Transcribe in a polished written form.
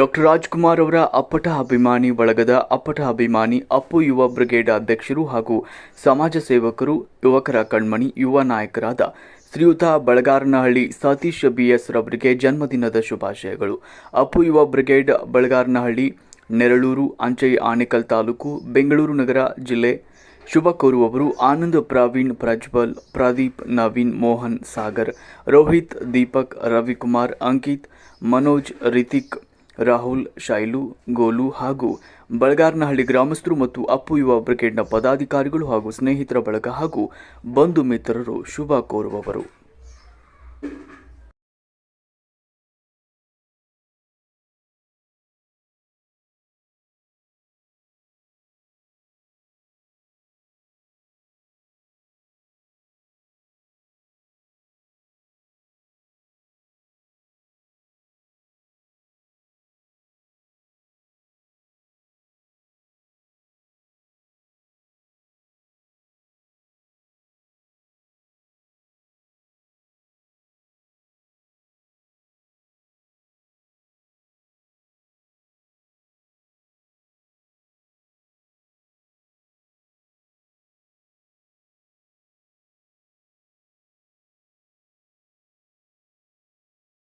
Doctor Rajkumar ಅವರ ಅಪ್ಪಟ ಅಭಿಮಾನಿ ಬಳಗದ ಅಪ್ಪಟ ಅಭಿಮಾನಿ ಅಪ್ಪು ಯುವ ಬ್ರಿಗೇಡ್ ಅಧ್ಯಕ್ಷರು ಹಾಗೂ ಸಮಾಜ ಸೇವಕರು, ಯುವಕರ ಕಣ್ಮಣಿ, ಯುವ ನಾಯಕರಾದ ಶ್ರೀಯುತ ಬಳಗಾರನಹಳ್ಳಿ ಸತೀಶ್ BS ರವರಿಗೆ ಜನ್ಮದಿನದ ಶುಭಾಶಯಗಳು. ಅಪ್ಪು ಯುವ ಬ್ರಿಗೇಡ್ ಬಳಗಾರನಹಳ್ಳಿ, ನೆರಳೂರು ಅಂಚೆ ಆನೇಕಲ್ ತಾಲೂಕು, ಬೆಂಗಳೂರು ನಗರ ಜಿಲ್ಲೆ. ಶುಭ ಕೋರುವವರು ಆನಂದ್, ಪ್ರವೀಣ್, ಪ್ರಜ್ವಲ್, ಪ್ರದೀಪ್, ನವೀನ್, ಮೋಹನ್, ಸಾಗರ್, ರೋಹಿತ್, ದೀಪಕ್, ರವಿಕುಮಾರ್, ಅಂಕಿತ್, ಮನೋಜ್, ರಿತಿಕ್, ರಾಹುಲ್, ಶೈಲು, ಗೋಲು ಹಾಗೂ ಬಳಗಾರನಹಳ್ಳಿ ಗ್ರಾಮಸ್ಥರು ಮತ್ತು ಅಪ್ಪು ಯುವ ಬ್ರಿಗೇಡ್ನ ಪದಾಧಿಕಾರಿಗಳು ಹಾಗೂ ಸ್ನೇಹಿತರ ಬಳಗ ಹಾಗೂ ಬಂಧು ಮಿತ್ರರು ಶುಭ ಕೋರುವವರು.